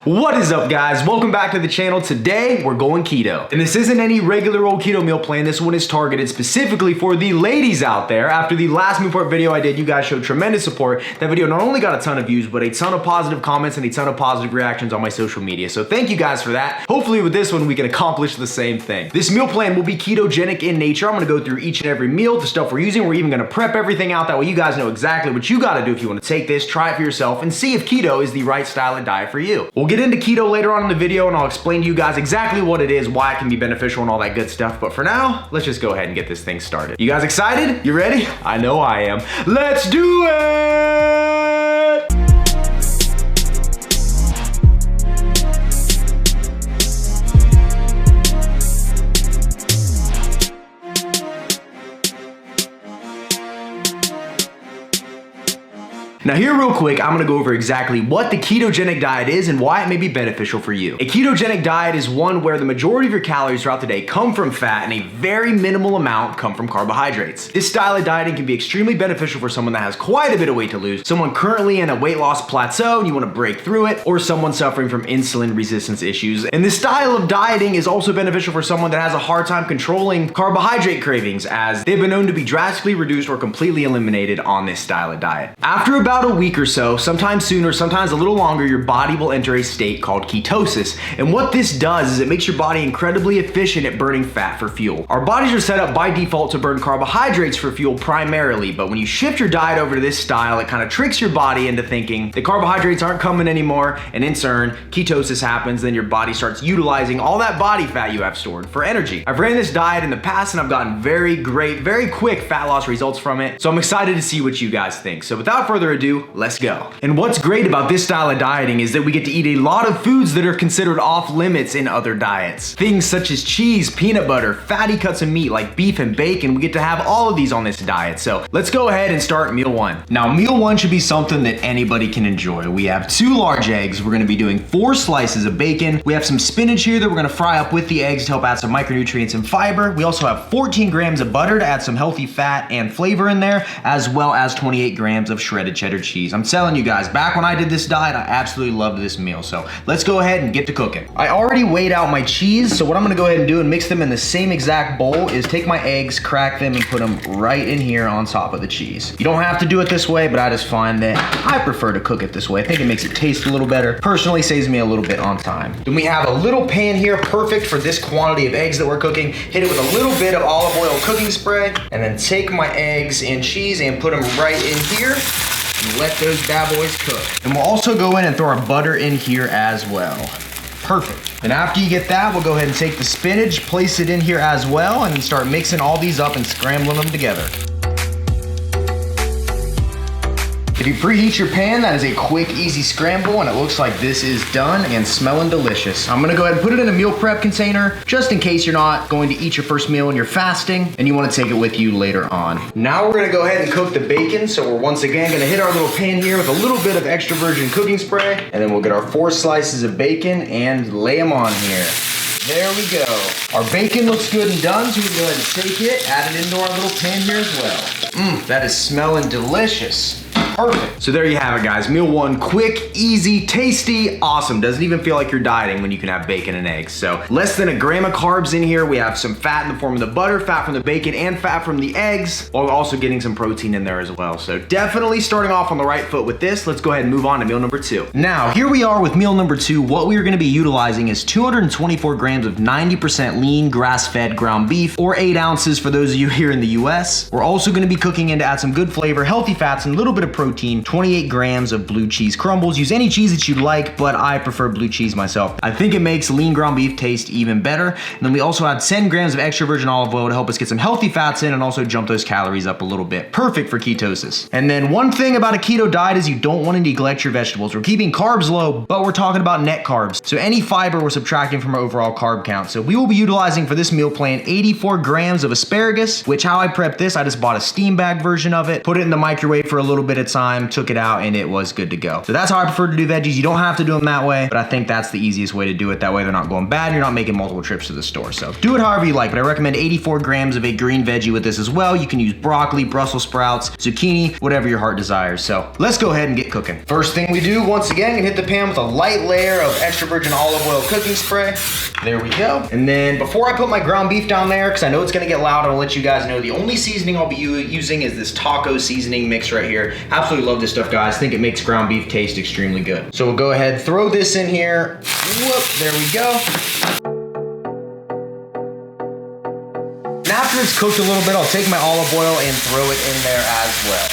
What is up, guys? Welcome back to the channel. Today we're going keto, and this isn't any regular old keto meal plan. This one is targeted specifically for the ladies out there. After the last meal prep video I did, you guys showed tremendous support. That video not only got a ton of views, but a ton of positive comments and a ton of positive reactions on my social media. So thank you guys for that. Hopefully with this one we can accomplish the same thing. This meal plan will be ketogenic in nature. I'm gonna go through each and every meal, the stuff we're using. We're even gonna prep everything out. That way you guys know exactly what you gotta do if you wanna take this, try it for yourself, and see if keto is the right style of diet for you. We'll get into keto later on in the video, and I'll explain to you guys exactly what it is, why it can be beneficial, and all that good stuff. But for now, let's just go ahead and get this thing started. You guys excited? You ready? I know I am. Let's do it! Now here real quick, I'm gonna go over exactly what the ketogenic diet is and why it may be beneficial for you. A ketogenic diet is one where the majority of your calories throughout the day come from fat and a very minimal amount come from carbohydrates. This style of dieting can be extremely beneficial for someone that has quite a bit of weight to lose, someone currently in a weight loss plateau and you wanna break through it, or someone suffering from insulin resistance issues. And this style of dieting is also beneficial for someone that has a hard time controlling carbohydrate cravings, as they've been known to be drastically reduced or completely eliminated on this style of diet. After about a week or so, sometimes sooner, sometimes a little longer, your body will enter a state called ketosis. And what this does is it makes your body incredibly efficient at burning fat for fuel. Our bodies are set up by default to burn carbohydrates for fuel primarily, but when you shift your diet over to this style, it kind of tricks your body into thinking the carbohydrates aren't coming anymore, and in turn, ketosis happens, then your body starts utilizing all that body fat you have stored for energy. I've ran this diet in the past and I've gotten very great, very quick fat loss results from it, so I'm excited to see what you guys think. So without further ado, let's go. And what's great about this style of dieting is that we get to eat a lot of foods that are considered off limits in other diets. Things such as cheese, peanut butter, fatty cuts of meat like beef and bacon, we get to have all of these on this diet. So let's go ahead and start meal one. Now meal one should be something that anybody can enjoy. We have 2 large eggs. We're gonna be doing 4 slices of bacon. We have some spinach here that we're gonna fry up with the eggs to help add some micronutrients and fiber. We also have 14 grams of butter to add some healthy fat and flavor in there, as well as 28 grams of shredded cheddar cheese. I'm telling you guys, back when I did this diet, I absolutely loved this meal. So let's go ahead and get to cooking. I already weighed out my cheese, so what I'm gonna go ahead and do and mix them in the same exact bowl is take my eggs, crack them, and put them right in here on top of the cheese. You don't have to do it this way, but I just find that I prefer to cook it this way. I think it makes it taste a little better. Personally, saves me a little bit on time. Then we have a little pan here, perfect for this quantity of eggs that we're cooking. Hit it with a little bit of olive oil cooking spray, and then take my eggs and cheese and put them right in here. And let those bad boys cook. And we'll also go in and throw our butter in here as well. Perfect. And after you get that, we'll go ahead and take the spinach, place it in here as well, and then start mixing all these up and scrambling them together. If you preheat your pan, that is a quick, easy scramble, and it looks like this is done and smelling delicious. I'm gonna go ahead and put it in a meal prep container, just in case you're not going to eat your first meal and you're fasting, and you wanna take it with you later on. Now we're gonna go ahead and cook the bacon, so we're once again gonna hit our little pan here with a little bit of extra virgin cooking spray, and then we'll get our 4 slices of bacon and lay them on here. There we go. Our bacon looks good and done, so we can go ahead and take it, add it into our little pan here as well. That is smelling delicious. Perfect. So there you have it, guys. Meal one, quick, easy, tasty, awesome. Doesn't even feel like you're dieting when you can have bacon and eggs. So less than 1 gram of carbs in here. We have some fat in the form of the butter, fat from the bacon, and fat from the eggs, while also getting some protein in there as well. So definitely starting off on the right foot with this. Let's go ahead and move on to meal number 2. Now, here we are with meal number 2. What we are gonna be utilizing is 224 grams of 90% lean, grass-fed ground beef, or 8 ounces for those of you here in the US. We're also gonna be cooking in to add some good flavor, healthy fats, and a little bit of protein, 28 grams of blue cheese crumbles. Use any cheese that you like, but I prefer blue cheese myself. I think it makes lean ground beef taste even better. And then we also add 10 grams of extra virgin olive oil to help us get some healthy fats in and also jump those calories up a little bit. Perfect for ketosis. And then one thing about a keto diet is you don't want to neglect your vegetables. We're keeping carbs low, but we're talking about net carbs. So any fiber we're subtracting from our overall carb count. So we will be utilizing for this meal plan 84 grams of asparagus, which how I prepped this, I just bought a steam bag version of it, put it in the microwave for a little bit of time, time, took it out, and it was good to go. So that's how I prefer to do veggies. You don't have to do them that way, but I think that's the easiest way to do it. That way they're not going bad, and you're not making multiple trips to the store. So do it however you like, but I recommend 84 grams of a green veggie with this as well. You can use broccoli, Brussels sprouts, zucchini, whatever your heart desires. So let's go ahead and get cooking. First thing we do, once again, hit the pan with a light layer of extra virgin olive oil cooking spray. There we go. And then before I put my ground beef down there, because I know it's gonna get loud, I'll let you guys know the only seasoning I'll be using is this taco seasoning mix right here. Absolutely love this stuff, guys. Think it makes ground beef taste extremely good. So we'll go ahead, throw this in here. Whoop, there we go. And after it's cooked a little bit, I'll take my olive oil and throw it in there as well.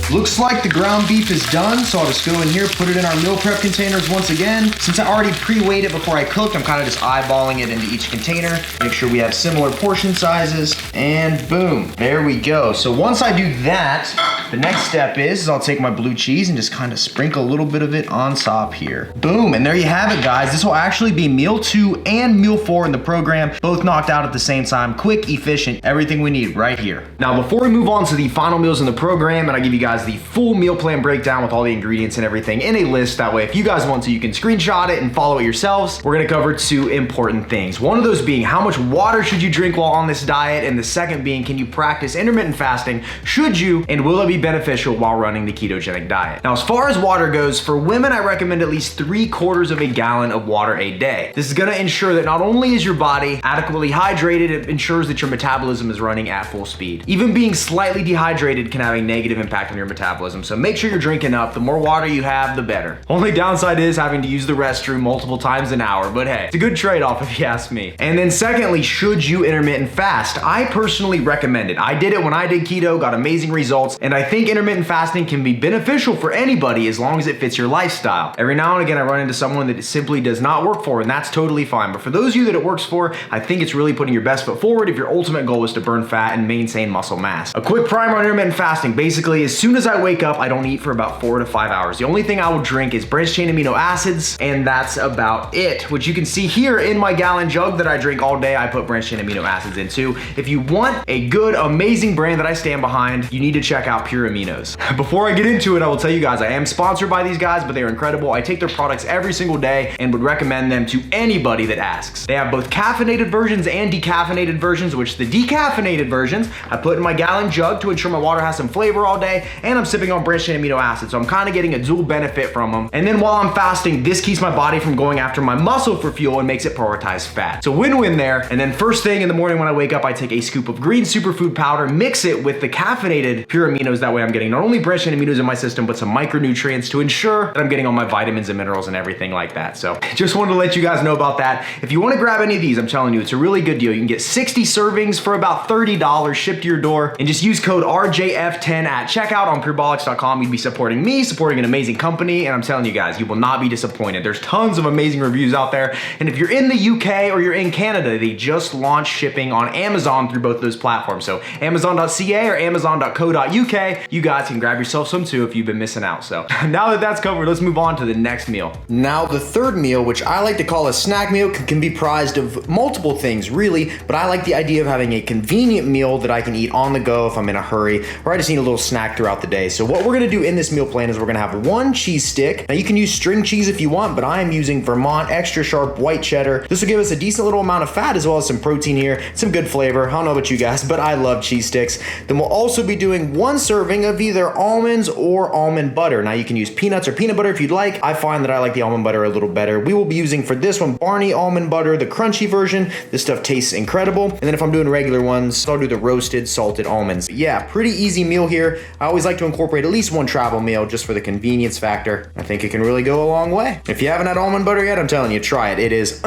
Looks like the ground beef is done, so I'll just go in here, put it in our meal prep containers once again. Since I already pre-weighed it before I cooked, I'm kind of just eyeballing it into each container. Make sure we have similar portion sizes, and boom, there we go. So once I do that, the next step is I'll take my blue cheese and just kind of sprinkle a little bit of it on top here. Boom, and there you have it, guys. This will actually be meal 2 and meal 4 in the program, both knocked out at the same time. Quick, efficient, everything we need right here. Now, before we move on to the final meals in the program, and I give you guys the full meal plan breakdown with all the ingredients and everything in a list. That way, if you guys want to, you can screenshot it and follow it yourselves. We're gonna cover 2 important things. One of those being how much water should you drink while on this diet, and the second being, can you practice intermittent fasting? Should you, and will it be beneficial while running the ketogenic diet? Now, as far as water goes, for women, I recommend at least 3/4 of a gallon of water a day. This is gonna ensure that not only is your body adequately hydrated, it ensures that your metabolism is running at full speed. Even being slightly dehydrated can have a negative impact on your metabolism. So make sure you're drinking up. The more water you have, the better. Only downside is having to use the restroom multiple times an hour, but hey, it's a good trade-off if you ask me. And then secondly, should you intermittent fast? I personally recommend it. I did it when I did keto, got amazing results, and I think intermittent fasting can be beneficial for anybody as long as it fits your lifestyle. Every now and again, I run into someone that it simply does not work for, and that's totally fine. But for those of you that it works for, I think it's really putting your best foot forward if your ultimate goal is to burn fat and maintain muscle mass. A quick primer on intermittent fasting. Basically, as soon as I wake up, I don't eat for about 4 to 5 hours. The only thing I will drink is branched chain amino acids, and that's about it, which you can see here in my gallon jug that I drink all day. I put branched chain amino acids in too. If you want a good, amazing brand that I stand behind, you need to check out Pure Aminos. Before I get into it, I will tell you guys, I am sponsored by these guys, but they're incredible. I take their products every single day and would recommend them to anybody that asks. They have both caffeinated versions and decaffeinated versions, which the decaffeinated versions I put in my gallon jug to ensure my water has some flavor all day, and I'm sipping on branched chain amino acids, so I'm kind of getting a dual benefit from them. And then while I'm fasting, this keeps my body from going after my muscle for fuel and makes it prioritize fat. So win-win there. And then first thing in the morning when I wake up, I take a scoop of green superfood powder, mix it with the caffeinated Pure Aminos. That way I'm getting not only branched chain aminos in my system, but some micronutrients to ensure that I'm getting all my vitamins and minerals and everything like that. So just wanted to let you guys know about that. If you want to grab any of these, I'm telling you, it's a really good deal. You can get 60 servings for about $30 shipped to your door, and just use code RJF10 at checkout on purebolics.com. You'd be supporting me, supporting an amazing company, and I'm telling you guys, you will not be disappointed. There's tons of amazing reviews out there, and if you're in the UK or you're in Canada, they just launched shipping on Amazon through both those platforms. So amazon.ca or amazon.co.uk, you guys can grab yourself some too if you've been missing out. So now that that's covered, let's move on to the next meal. Now the third meal, which I like to call a snack meal, can be prized of multiple things really, but I like the idea of having a convenient meal that I can eat on the go if I'm in a hurry, or I just need a little snack throughout the day. So what we're gonna do in this meal plan is we're gonna have 1 cheese stick. Now you can use string cheese if you want, but I am using Vermont extra sharp white cheddar. This will give us a decent little amount of fat as well as some protein here, some good flavor. I don't know about you guys, but I love cheese sticks. Then we'll also be doing 1 serving of either almonds or almond butter. Now you can use peanuts or peanut butter if you'd like. I find that I like the almond butter a little better. We will be using for this one Barney almond butter, the crunchy version. This stuff tastes incredible. And then if I'm doing regular ones, I'll do the roasted salted almonds. But yeah, pretty easy meal here. I always like to incorporate at least 1 travel meal just for the convenience factor. I think it can really go a long way. If you haven't had almond butter yet, I'm telling you, try it. It is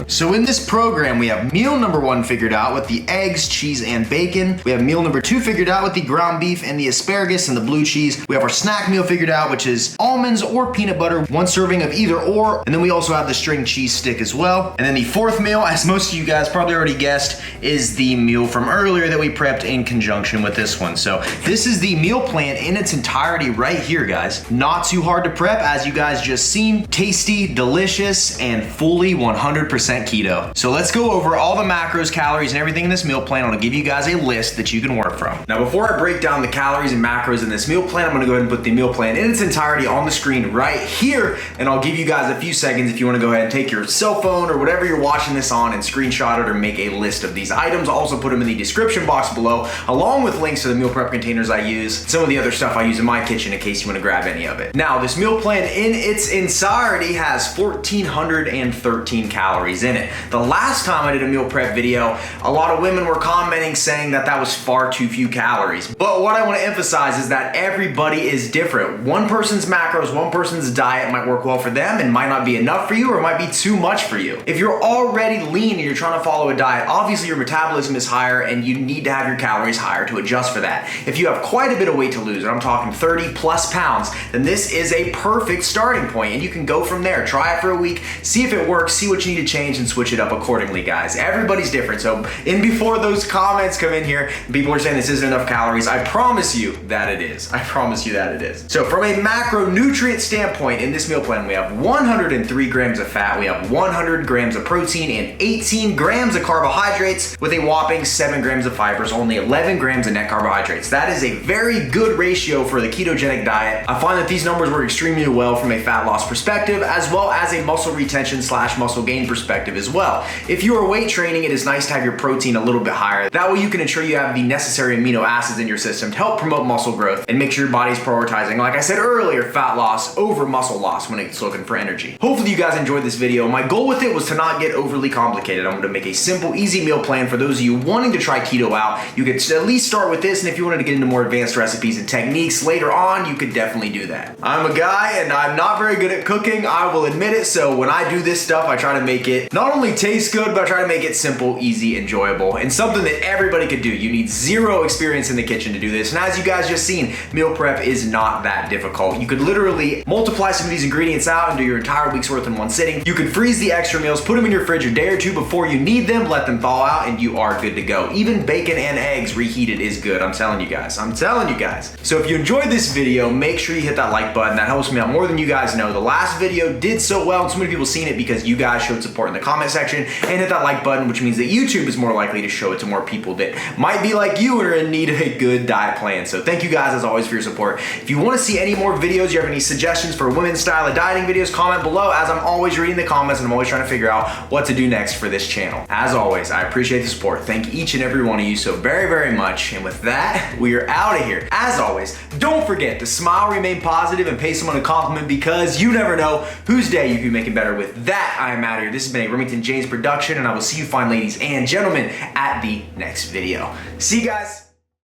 So in this program, we have meal number 1 figured out with the eggs, cheese, and bacon. We have meal number 2 figured out with the ground beef and the asparagus and the blue cheese. We have our snack meal figured out, which is almonds or peanut butter, 1 serving of either or. And then we also have the string cheese stick as well. And then the 4th meal, as most of you guys probably already guessed, is the meal from earlier that we prepped in conjunction with this one. So this is the meal plan in its entirety right here, guys. Not too hard to prep, as you guys just seen. Tasty, delicious, and fully 100% keto. So let's go over all the macros, calories, and everything in this meal plan. I'm gonna give you guys a list that you can work from. Now, before I break down the calories and macros in this meal plan, I'm gonna go ahead and put the meal plan in its entirety on the screen right here, and I'll give you guys a few seconds if you wanna go ahead and take your cell phone or whatever you're watching this on and screenshot it or make a list of these items. I'll also put them in the description box below, along with links to the meal prep containers I use, some of the other stuff I use in my kitchen in case you wanna grab any of it. Now, this meal plan in its entirety has 1,413 calories in it. The last time I did a meal prep video, a lot of women were commenting saying that that was far too few calories. But what I wanna emphasize is that everybody is different. One person's macros, one person's diet might work well for them and might not be enough for you, or it might be too much for you. If you're already lean and you're trying to follow a diet, obviously your metabolism is higher and you need to have your calories higher to adjust for that. If you have quite a bit of weight to lose, and I'm talking 30 plus pounds, then this is a perfect starting point and you can go from there. Try it for a week, see if it works, see what you need to change and switch it up accordingly, guys. Everybody's different. So before those comments come in here, people are saying this isn't enough calories, I promise you that it is. I promise you that it is. So from a macronutrient standpoint, in this meal plan, we have 103 grams of fat, we have 100 grams of protein, and 18 grams of carbohydrates, with a whopping 7 grams of fibers, only 11 grams of net carbohydrates. That is a very good ratio for the ketogenic diet. I find that these numbers work extremely well from a fat loss perspective, as well as a muscle retention / muscle gain perspective as well. If you are weight training, it is nice to have your protein a little bit higher. That way you can ensure you have the necessary amino acids in your system to help promote muscle growth and make sure your body's prioritizing, like I said earlier, fat loss over muscle loss when it's looking for energy. Hopefully you guys enjoyed this video. My goal with it was to not get overly complicated. I'm gonna make a simple, easy meal plan for those of you wanting to try keto out. You could at least start with this, and if you wanted to get into more advanced recipes and techniques later on, you could definitely do that. I'm a guy and I'm not very good at cooking, I will admit it, so when I do this stuff, I try to make it not only taste good, but I try to make it simple, easy, enjoyable, and something that everybody could do. You need zero experience in the kitchen to do this, and as you guys just seen, meal prep is not that difficult. You could literally multiply some of these ingredients out and do your entire week's worth in one sitting. You could freeze the extra meals, put them in your fridge a day or two before you need them, let them thaw out, and you are good to go. Even bacon and eggs reheated is good, I'm telling you guys. I'm telling you guys. So if you enjoyed this video, make sure you hit that like button. That helps me out more than you guys know. The last video did so well and so many people seen it because you guys showed support in the comment section, and hit that like button, which means that YouTube is more likely to show it to more people that might be like you and are in need of a good diet plan. So thank you guys as always for your support. If you want to see any more videos, you have any suggestions for women's style of dieting videos, comment below, as I'm always reading the comments and I'm always trying to figure out what to do next for this channel. As always, I appreciate the support. Thank each and every one of you so very, very much. And with that, we are out of here. As always, don't forget to smile, remain positive, and pay someone a compliment, because you never know whose day you can be making better. With that, I am out of here. This has been a Remington James production, and I will see you fine ladies and gentlemen at the next video. See you guys.